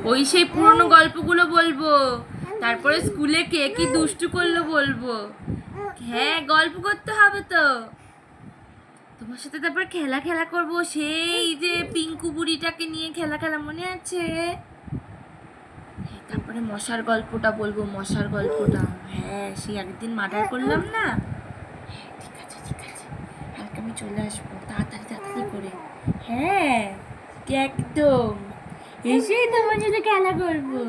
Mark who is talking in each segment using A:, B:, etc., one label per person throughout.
A: ওই সেই পুরনো গল্পগুলো বলবো, তারপরে স্কুলে কে কি দুষ্টু করলো বলবো। হ্যাঁ, গল্প করতে হবে তো। তোমার সাথে তারপর খেলা খেলা করবো, সেই যে পিঙ্কু বুড়িটাকে নিয়ে খেলা খেলা মনে আছে? তারপরে মশার গল্পটা বলবো, মশার গল্পটা। হ্যাঁ, সেই একদিন মার্ডার করলাম না। হ্যাঁ, ঠিক আছে ঠিক আছে, কালকে আমি চলে আসবো তাড়াতাড়ি তাড়াতাড়ি করে। হ্যাঁ, একদম এসেই তোমার সাথে খেলা করবো।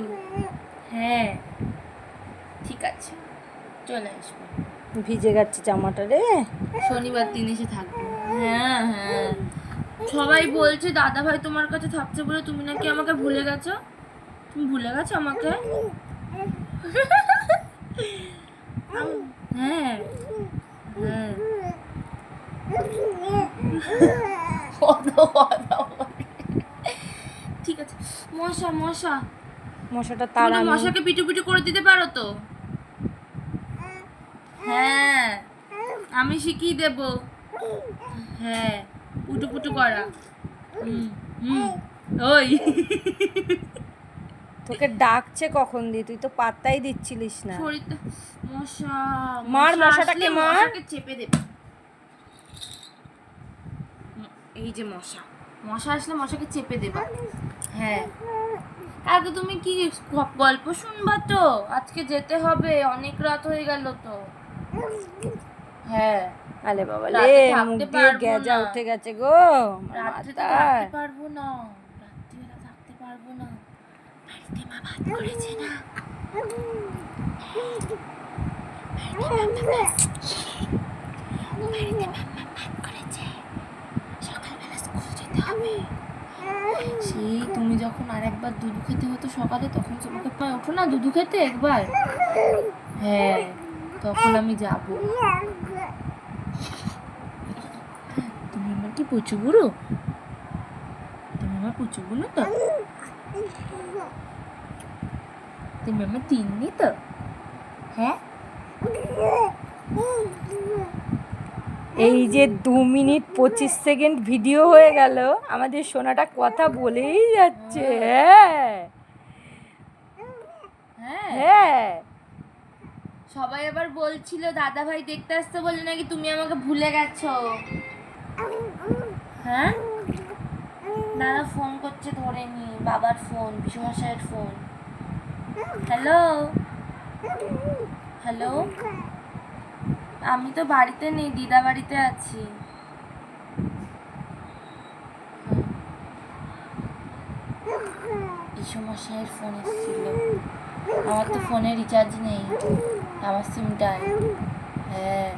A: হ্যাঁ ঠিক আছে, চলে আসবো।
B: ভিজে যাচ্ছে জামাটা রে।
A: শনিবার দিন এসে থাকবো। হ্যাঁ হ্যাঁ, সবাই বলছে দাদা ভাই তোমার কাছে থাকছে বলে তুমি নাকি আমাকে ভুলে গেছো। তুমি ভুলে গেছো আমাকে? হ্যাঁ হ্যাঁ, ঠিক আছে। মশা মশা,
B: মশাটা
A: তুমি
B: তাড়া
A: তো মশাকে পিটু পিটু করে দিতে পারো তো। হ্যাঁ, আমি শিখিয়ে দেব। হ্যাঁ, পুটু পুটু করা। হুম হুম, ওই
B: তোকে ডাকছে কখন দিয়ে, তুই তো পাত্তাই দিচ্ছিলিস না।
A: শরীরটা মশা,
B: মার
A: মশা
B: মশাটাকে,
A: আসলে
B: মার।
A: মশাকে চেপে দেবে। এই যে মশা, মশা আসলে মশাকে চেপে দেবা। হ্যাঁ, কালকে তুমি কি গল্প শুনবা তো? আজকে যেতে হবে, অনেক রাত হয়ে গেল তো। হ্যাঁ,
B: আলে বাবা লে,
A: রাতে
B: মুখ
A: থাকতে
B: দিয়ে
A: পারবো
B: গেজা
A: না।
B: উঠে গেছে গো।
A: রাত্রে তো থাকতে পারবো না, রাত্রিবেলা থাকতে পারবো না। বাড়িতে মা ভাত করেছে না। বাড়িতে মাম্মা ভাত করেছে, সকালবেলা স্কুল যেতে হবে। সেই তুমি যখন আরেকবার দুধু খেতে হতো সকালে, তখন তোমাকে পায় ওঠো না দুধু খেতে একবার। হ্যাঁ, তখন আমি যাব। তুমি আমার কি পুচু বুড়ো? তুমি আমার পুচু বুড়ো তো? তুমি আমার তিন্নি তো? হ্যাঁ,
B: এই যে 2 মিনিট 25 সেকেন্ড ভিডিও হয়ে গেল, আমাদের সোনাটা কথা বলেই যাচ্ছে। হ্যাঁ
A: হ্যাঁ
B: হ্যাঁ,
A: সবাই আবার বলছিল দাদা ভাই দেখতে আসতে বলে নাকি তুমি আমাকে ভুলে গেছো। হ্যাঁ, দাদা ফোন করছে, ধরেনি। বাবার ফোন, বিশ্বমশাইয়ের ফোন। হ্যালো হ্যালো, আমি তো বাড়িতে নেই, দিদা বাড়িতে আছি। বিশ্বমশাইয়ের ফোন এসেছিল। আমার তো ফোনে রিচার্জ নেই, আমার সিমটায়। হ্যাঁ।